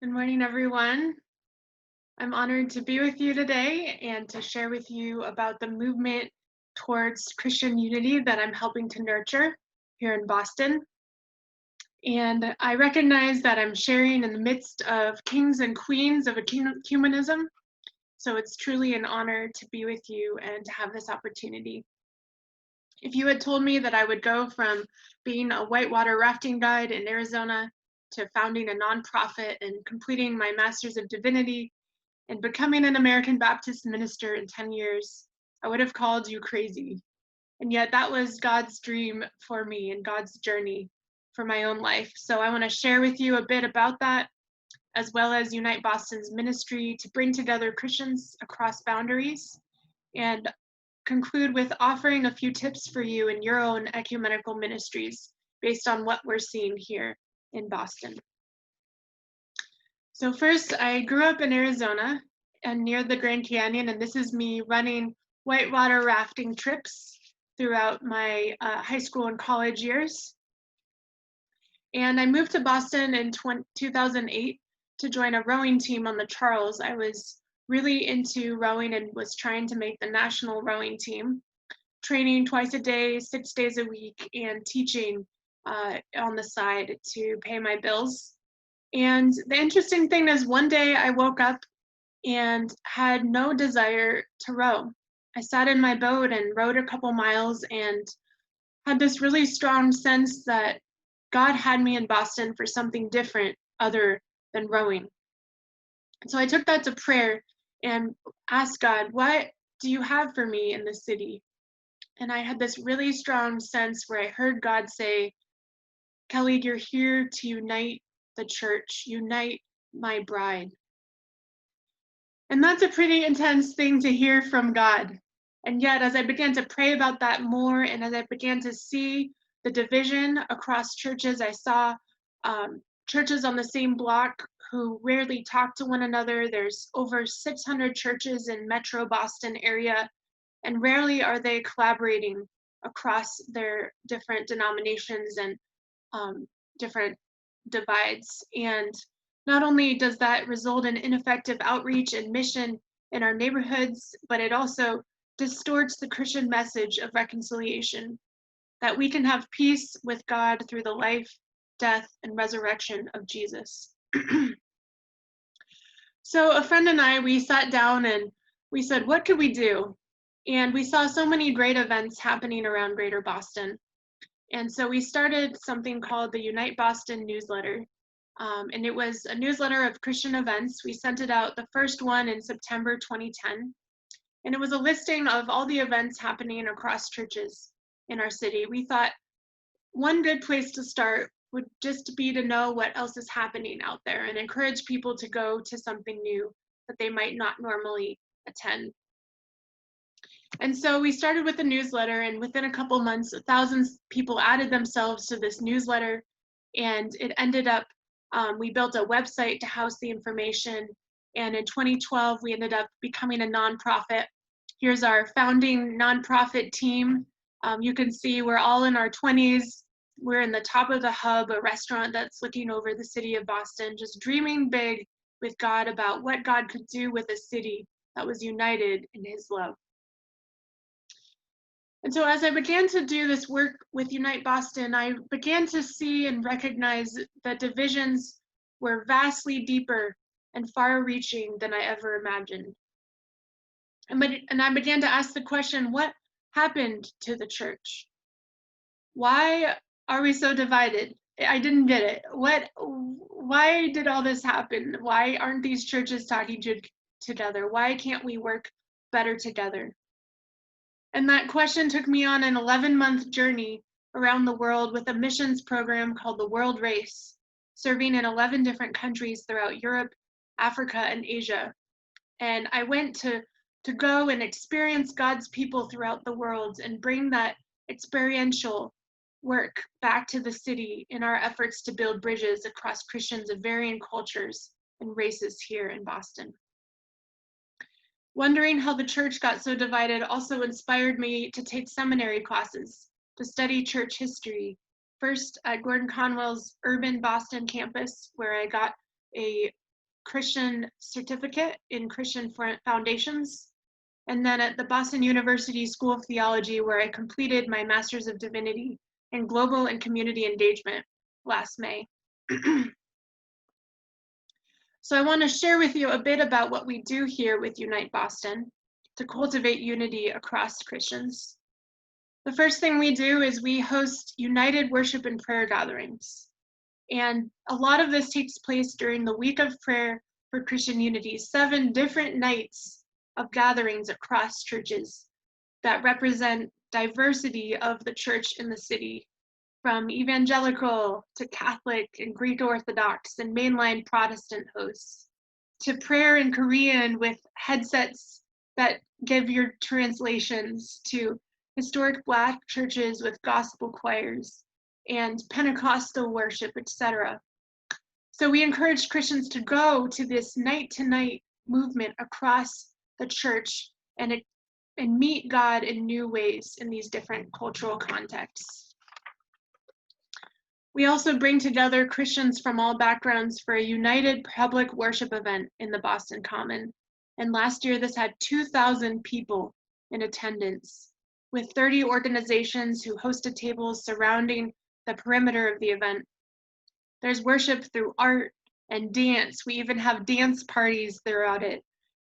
Good morning, everyone. I'm honored to be with you today and to share with you about the movement towards Christian unity that I'm helping to nurture here in Boston. And I recognize that I'm sharing in the midst of kings and queens of ecumenism. So it's truly an honor to be with you and to have this opportunity. If you had told me that I would go from being a whitewater rafting guide in Arizona to founding a nonprofit and completing my Master's of Divinity and becoming an American Baptist minister in 10 years, I would have called you crazy. And yet that was God's dream for me and God's journey for my own life. So I want to share with you a bit about that, as well as Unite Boston's ministry to bring together Christians across boundaries, and conclude with offering a few tips for you in your own ecumenical ministries based on what we're seeing here in Boston. So first, I grew up in Arizona and near the Grand Canyon, and this is me running whitewater rafting trips throughout my high school and college years. And I moved to Boston in 2008 to join a rowing team on the Charles. I was really into rowing and was trying to make the national rowing team, training twice a day, 6 days a week, and teaching on the side to pay my bills. And the interesting thing is, one day I woke up and had no desire to row. I sat in my boat and rowed a couple miles and had this really strong sense that God had me in Boston for something different other than rowing. So I took that to prayer and asked God, what do you have for me in this city? And I had this really strong sense where I heard God say, Kelly, you're here to unite the church, unite my bride. And that's a pretty intense thing to hear from God. And yet, as I began to pray about that more, and as I began to see the division across churches, I saw churches on the same block who rarely talk to one another. There's over 600 churches in Metro Boston area, and rarely are they collaborating across their different denominations and different divides. And not only does that result in ineffective outreach and mission in our neighborhoods, but it also distorts the Christian message of reconciliation, that we can have peace with God through the life, death, and resurrection of Jesus. So a friend and I, we sat down and we said, what could we do? And we saw so many great events happening around Greater Boston. And so we started something called the Unite Boston newsletter. And it was a newsletter of Christian events. We sent it out, the first one in September 2010. And it was a listing of all the events happening across churches in our city. We thought one good place to start would just be to know what else is happening out there and encourage people to go to something new that they might not normally attend. And so we started with the newsletter, and within a couple months, thousands of people added themselves to this newsletter, and it ended up, we built a website to house the information, and in 2012, we ended up becoming a nonprofit. Here's our founding nonprofit team. You can see we're all in our 20s. We're in the top of the hub, a restaurant that's looking over the city of Boston, just dreaming big with God about what God could do with a city that was united in his love. And so as I began to do this work with Unite Boston, I began to see and recognize that divisions were vastly deeper and far-reaching than I ever imagined. And I began to ask the question, what happened to the church? Why are we so divided? I didn't get it. Why did all this happen? Why aren't these churches talking together? Why can't we work better together? And that question took me on an 11-month journey around the world with a missions program called the World Race, serving in 11 different countries throughout Europe, Africa, and Asia. And I went to go and experience God's people throughout the world and bring that experiential work back to the city in our efforts to build bridges across Christians of varying cultures and races here in Boston. Wondering how the church got so divided also inspired me to take seminary classes, to study church history, first at Gordon Conwell's urban Boston campus, where I got a Christian certificate in Christian foundations. And then at the Boston University School of Theology, where I completed my Master's of Divinity in Global and Community Engagement last May. So I want to share with you a bit about what we do here with Unite Boston to cultivate unity across Christians. The first thing we do is we host united worship and prayer gatherings. And a lot of this takes place during the week of prayer for Christian unity, 7 different nights of gatherings across churches that represent diversity of the church in the city, from evangelical to Catholic and Greek Orthodox and mainline Protestant hosts, to prayer in Korean with headsets that give your translations, to historic Black churches with gospel choirs and Pentecostal worship, etc. So we encourage Christians to go to this night-to-night movement across the church and meet God in new ways in these different cultural contexts. We also bring together Christians from all backgrounds for a united public worship event in the Boston Common. And last year, this had 2,000 people in attendance, with 30 organizations who hosted tables surrounding the perimeter of the event. There's worship through art and dance. We even have dance parties throughout it.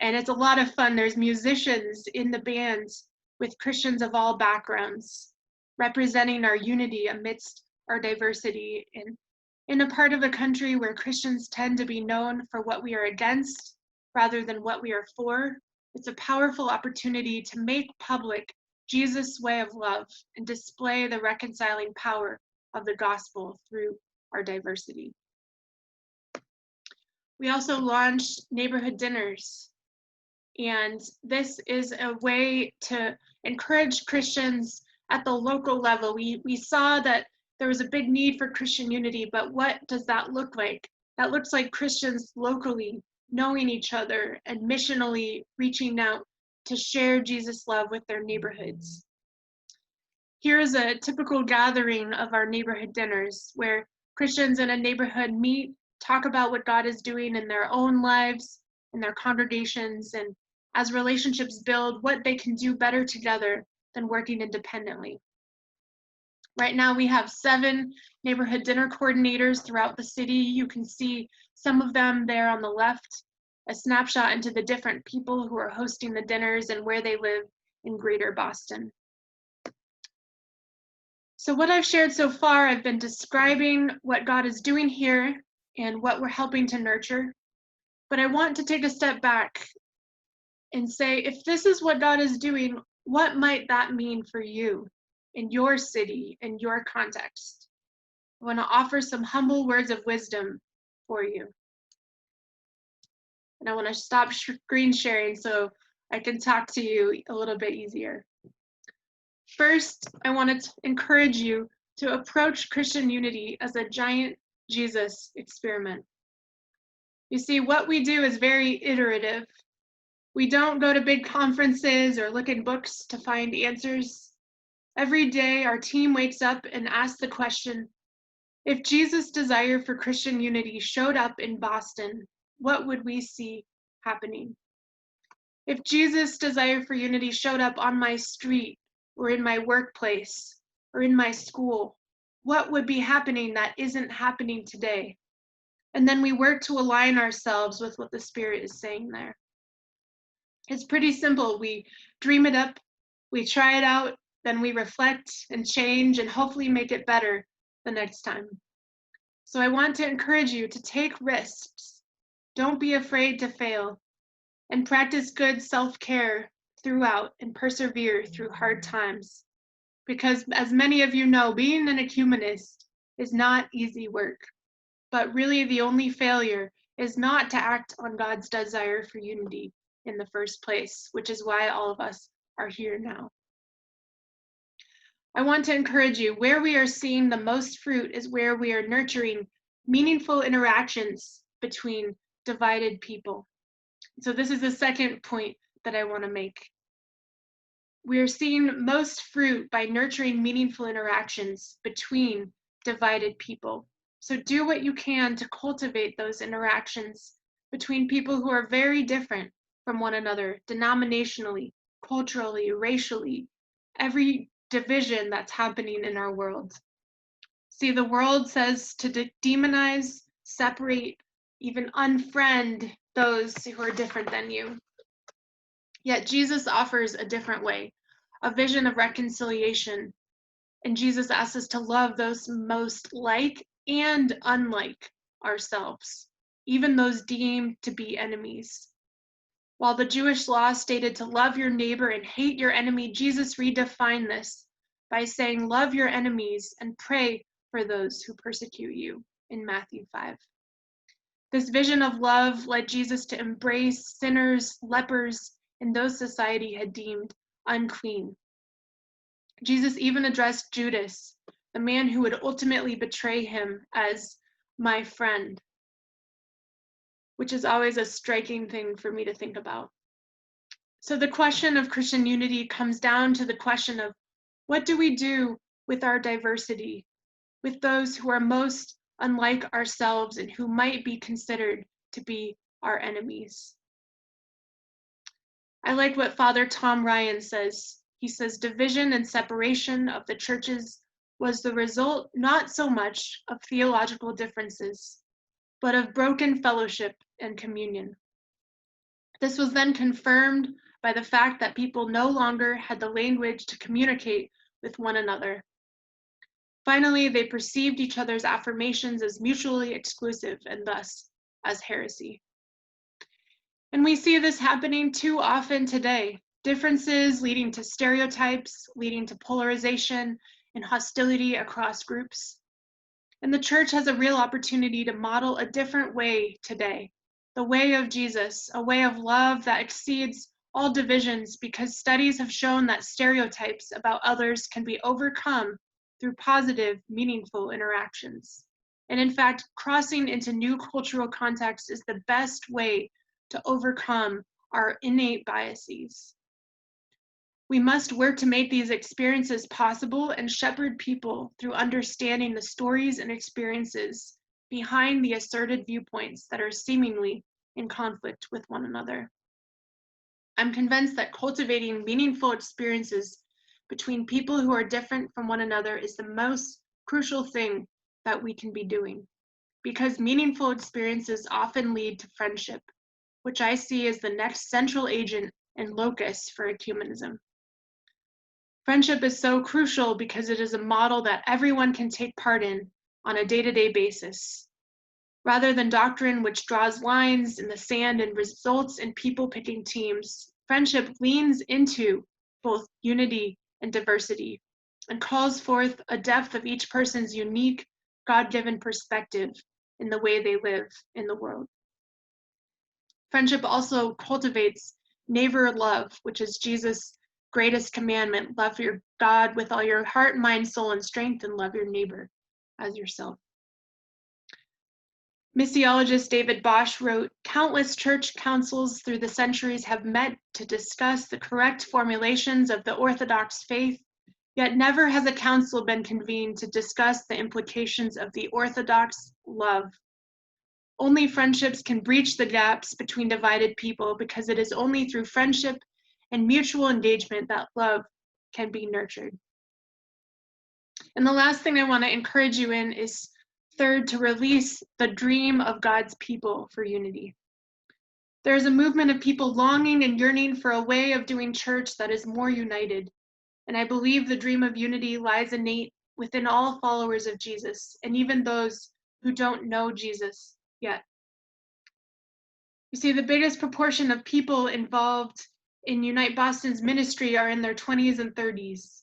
And it's a lot of fun. There's musicians in the bands with Christians of all backgrounds, representing our unity amidst our diversity in a part of the country where Christians tend to be known for what we are against rather than what we are for. It's a powerful opportunity to make public Jesus' way of love and display the reconciling power of the gospel through our diversity. We also launched neighborhood dinners, and this is a way to encourage Christians at the local level. We saw that there was a big need for Christian unity, but what does that look like? That looks like Christians locally knowing each other and missionally reaching out to share Jesus' love with their neighborhoods. Here's a typical gathering of our neighborhood dinners, where Christians in a neighborhood meet, talk about what God is doing in their own lives, in their congregations, and as relationships build, what they can do better together than working independently. Right now, we have 7 neighborhood dinner coordinators throughout the city. You can see some of them there on the left, a snapshot into the different people who are hosting the dinners and where they live in Greater Boston. So what I've shared so far, I've been describing what God is doing here and what we're helping to nurture. But I want to take a step back and say, if this is what God is doing, what might that mean for you in your city, in your context? I want to offer some humble words of wisdom for you. And I want to stop screen sharing so I can talk to you a little bit easier. First, I want to encourage you to approach Christian unity as a giant Jesus experiment. You see, what we do is very iterative. We don't go to big conferences or look in books to find answers. Every day, our team wakes up and asks the question, if Jesus' desire for Christian unity showed up in Boston, what would we see happening? If Jesus' desire for unity showed up on my street or in my workplace or in my school, what would be happening that isn't happening today? And then we work to align ourselves with what the Spirit is saying there. It's pretty simple. We dream it up, we try it out, then we reflect and change and hopefully make it better the next time. So I want to encourage you to take risks. Don't be afraid to fail, and practice good self-care throughout and persevere through hard times. Because as many of you know, being an ecumenist is not easy work. But really the only failure is not to act on God's desire for unity in the first place, which is why all of us are here now. I want to encourage you, where we are seeing the most fruit is where we are nurturing meaningful interactions between divided people. So this is the second point that I want to make. We are seeing most fruit by nurturing meaningful interactions between divided people. So do what you can to cultivate those interactions between people who are very different from one another, denominationally, culturally, racially, every division that's happening in our world. See, the world says to demonize, separate, even unfriend those who are different than you. Yet Jesus offers a different way, a vision of reconciliation. And Jesus asks us to love those most like and unlike ourselves, even those deemed to be enemies. While the Jewish law stated to love your neighbor and hate your enemy, Jesus redefined this by saying, love your enemies and pray for those who persecute you in Matthew 5. This vision of love led Jesus to embrace sinners, lepers, and those society had deemed unclean. Jesus even addressed Judas, the man who would ultimately betray him, as my friend, which is always a striking thing for me to think about. So the question of Christian unity comes down to the question of what do we do with our diversity, with those who are most unlike ourselves and who might be considered to be our enemies? I like what Father Tom Ryan says. He says, division and separation of the churches was the result not so much of theological differences, but of broken fellowship and communion. This was then confirmed by the fact that people no longer had the language to communicate with one another. Finally, they perceived each other's affirmations as mutually exclusive and thus as heresy. And we see this happening too often today. Differences leading to stereotypes, leading to polarization and hostility across groups. And the church has a real opportunity to model a different way today, the way of Jesus, a way of love that exceeds all divisions, because studies have shown that stereotypes about others can be overcome through positive, meaningful interactions. And in fact, crossing into new cultural contexts is the best way to overcome our innate biases. We must work to make these experiences possible and shepherd people through understanding the stories and experiences behind the asserted viewpoints that are seemingly in conflict with one another. I'm convinced that cultivating meaningful experiences between people who are different from one another is the most crucial thing that we can be doing, because meaningful experiences often lead to friendship, which I see as the next central agent and locus for ecumenism. Friendship is so crucial because it is a model that everyone can take part in on a day-to-day basis. Rather than doctrine which draws lines in the sand and results in people picking teams, friendship leans into both unity and diversity and calls forth a depth of each person's unique, God-given perspective in the way they live in the world. Friendship also cultivates neighbor love, which is Jesus' greatest commandment. Love your God with all your heart, mind, soul, and strength, and love your neighbor as yourself. Missiologist David Bosch wrote, countless church councils through the centuries have met to discuss the correct formulations of the Orthodox faith, yet never has a council been convened to discuss the implications of the Orthodox love. Only friendships can breach the gaps between divided people, because it is only through friendship and mutual engagement that love can be nurtured. And the last thing I want to encourage you in is, third, to release the dream of God's people for unity. There is a movement of people longing and yearning for a way of doing church that is more united. And I believe the dream of unity lies innate within all followers of Jesus, and even those who don't know Jesus yet. You see, the biggest proportion of people involved in UniteBoston's ministry are in their 20s and 30s.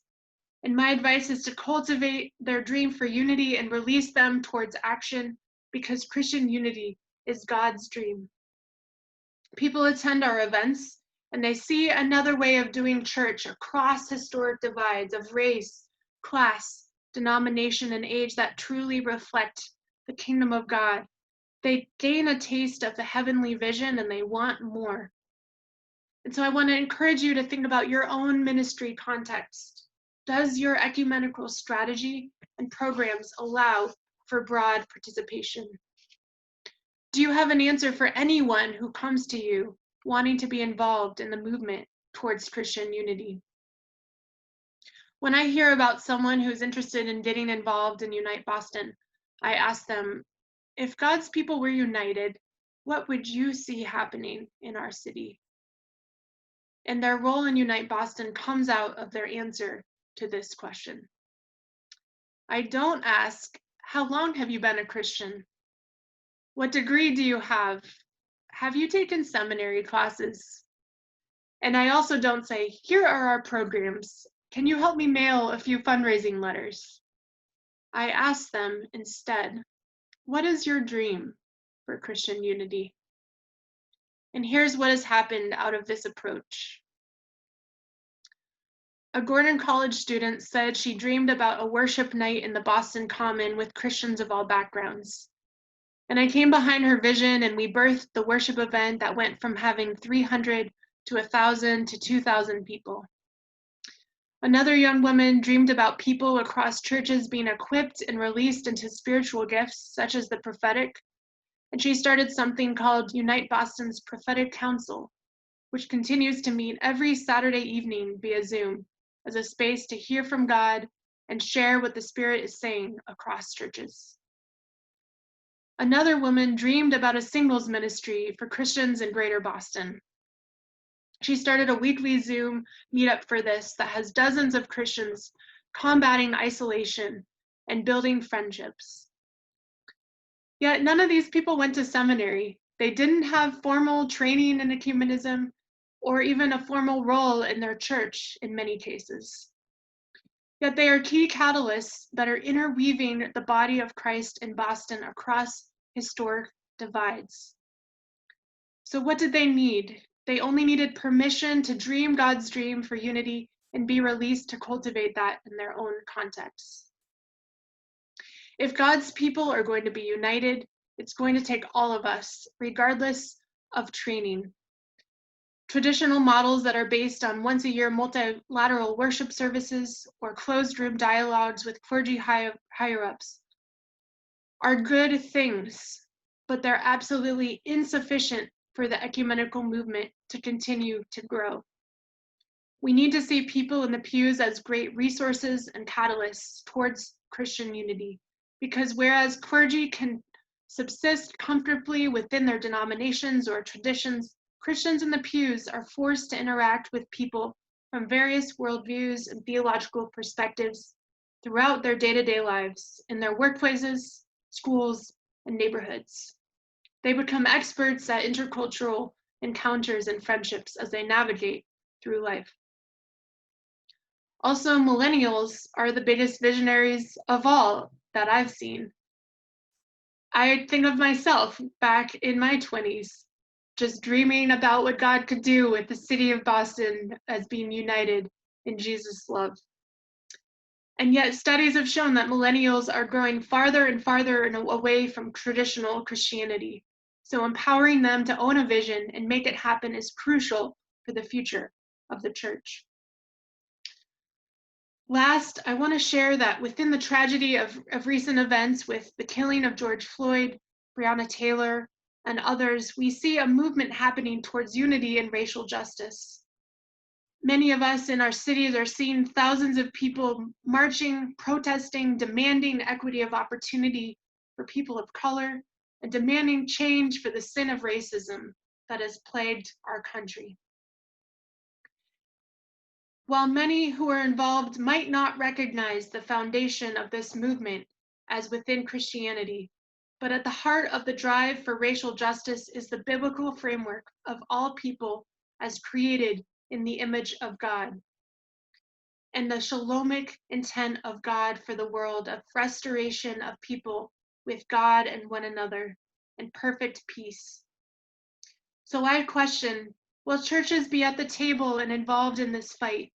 And my advice is to cultivate their dream for unity and release them towards action, because Christian unity is God's dream. People attend our events and they see another way of doing church across historic divides of race, class, denomination, and age that truly reflect the kingdom of God. They gain a taste of the heavenly vision and they want more. And so I want to encourage you to think about your own ministry context. Does your ecumenical strategy and programs allow for broad participation? Do you have an answer for anyone who comes to you wanting to be involved in the movement towards Christian unity? When I hear about someone who's interested in getting involved in Unite Boston, I ask them, if God's people were united, what would you see happening in our city? And their role in Unite Boston comes out of their answer to this question. I don't ask, how long have you been a Christian? What degree do you have? Have you taken seminary classes? And I also don't say, here are our programs. Can you help me mail a few fundraising letters? I ask them instead, what is your dream for Christian unity? And here's what has happened out of this approach. A Gordon College student said she dreamed about a worship night in the Boston Common with Christians of all backgrounds. And I came behind her vision and we birthed the worship event that went from having 300 to 1,000 to 2,000 people. Another young woman dreamed about people across churches being equipped and released into spiritual gifts, such as the prophetic. And she started something called Unite Boston's Prophetic Council, which continues to meet every Saturday evening via Zoom as a space to hear from God and share what the Spirit is saying across churches. Another woman dreamed about a singles ministry for Christians in Greater Boston. She started a weekly Zoom meetup for this that has dozens of Christians combating isolation and building friendships. Yet none of these people went to seminary. They didn't have formal training in ecumenism or even a formal role in their church in many cases. Yet they are key catalysts that are interweaving the body of Christ in Boston across historic divides. So what did they need? They only needed permission to dream God's dream for unity and be released to cultivate that in their own contexts. If God's people are going to be united, it's going to take all of us, regardless of training. Traditional models that are based on once-a-year multilateral worship services or closed-room dialogues with clergy higher-ups are good things, but they're absolutely insufficient for the ecumenical movement to continue to grow. We need to see people in the pews as great resources and catalysts towards Christian unity, because whereas clergy can subsist comfortably within their denominations or traditions, Christians in the pews are forced to interact with people from various worldviews and theological perspectives throughout their day-to-day lives, in their workplaces, schools, and neighborhoods. They become experts at intercultural encounters and friendships as they navigate through life. Also, millennials are the biggest visionaries of all that I've seen. I think of myself back in my 20s, just dreaming about what God could do with the city of Boston as being united in Jesus' love. And yet studies have shown that millennials are growing farther and farther away from traditional Christianity. So empowering them to own a vision and make it happen is crucial for the future of the church. Last, I want to share that within the tragedy of recent events with the killing of George Floyd, Breonna Taylor, and others, we see a movement happening towards unity and racial justice. Many of us in our cities are seeing thousands of people marching, protesting, demanding equity of opportunity for people of color, and demanding change for the sin of racism that has plagued our country. While many who are involved might not recognize the foundation of this movement as within Christianity, but at the heart of the drive for racial justice is the biblical framework of all people as created in the image of God, and the shalomic intent of God for the world of restoration of people with God and one another, and perfect peace. So I question, will churches be at the table and involved in this fight?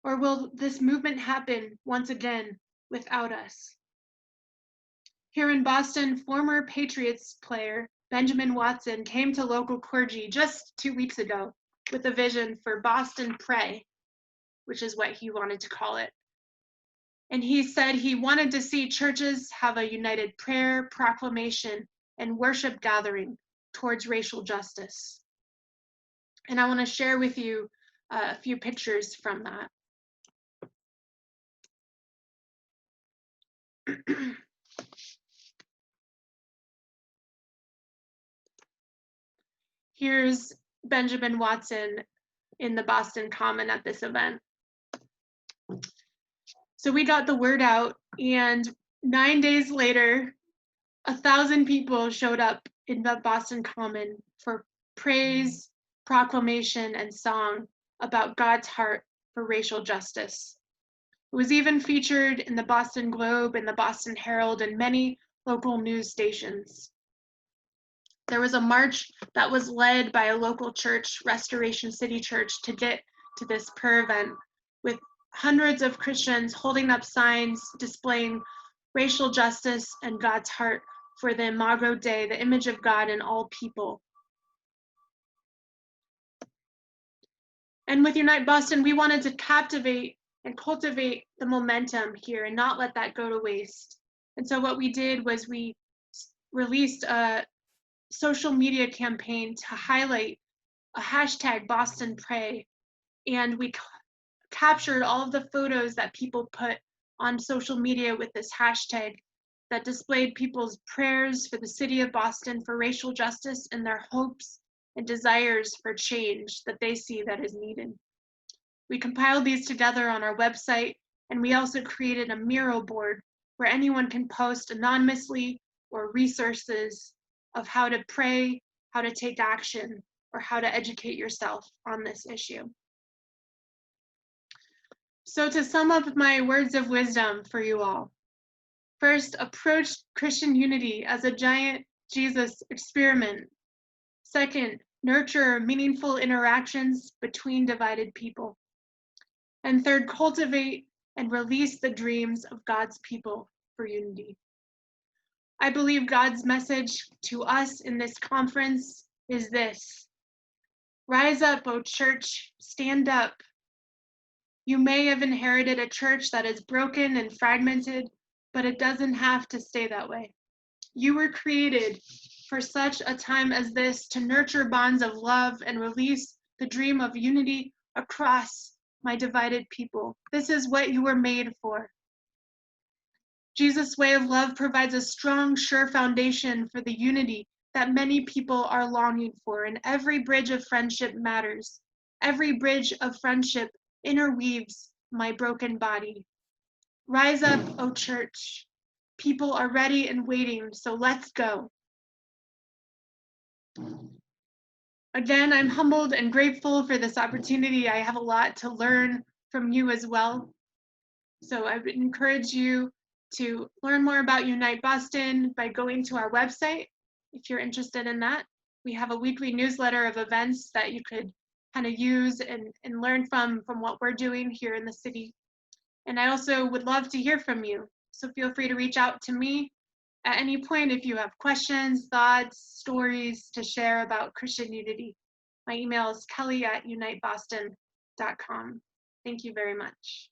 Or will this movement happen once again without us? Here in Boston, former Patriots player Benjamin Watson came to local clergy just 2 weeks ago with a vision for Boston Pray, which is what he wanted to call it. And he said he wanted to see churches have a united prayer, proclamation, and worship gathering towards racial justice. And I want to share with you a few pictures from that. Here's Benjamin Watson in the Boston Common at this event. So we got the word out, and 9 days later, 1,000 people showed up in the Boston Common for praise, proclamation, and song about God's heart for racial justice. It was even featured in the Boston Globe and the Boston Herald and many local news stations. There was a march that was led by a local church, Restoration City Church, to get to this prayer event, with hundreds of Christians holding up signs displaying racial justice and God's heart for the Imago Dei, the image of God in all people. And with Unite Boston, we wanted to captivate and cultivate the momentum here and not let that go to waste. And so what we did was we released a social media campaign to highlight a hashtag Boston Pray, and we captured all of the photos that people put on social media with this hashtag that displayed people's prayers for the city of Boston for racial justice and their hopes and desires for change that they see that is needed. We compiled these together on our website, and we also created a mural board where anyone can post anonymously or resources of how to pray, how to take action, or how to educate yourself on this issue. So to sum up my words of wisdom for you all, first, approach Christian unity as a giant Jesus experiment. Second, nurture meaningful interactions between divided people. And third, cultivate and release the dreams of God's people for unity. I believe God's message to us in this conference is this: rise up, O church, stand up. You may have inherited a church that is broken and fragmented, but it doesn't have to stay that way. You were created for such a time as this to nurture bonds of love and release the dream of unity across my divided people. This is what you were made for. Jesus' way of love provides a strong, sure foundation for the unity that many people are longing for, and every bridge of friendship matters. Every bridge of friendship interweaves my broken body. Rise up, O church. People are ready and waiting, so let's go. Again, I'm humbled and grateful for this opportunity. I have a lot to learn from you as well. So I would encourage you to learn more about Unite Boston by going to our website if you're interested in that. We have a weekly newsletter of events that you could kind of use and learn from what we're doing here in the city. And I also would love to hear from you. So feel free to reach out to me at any point if you have questions, thoughts, stories to share about Christian unity. My email is kelly@uniteboston.com. Thank you very much.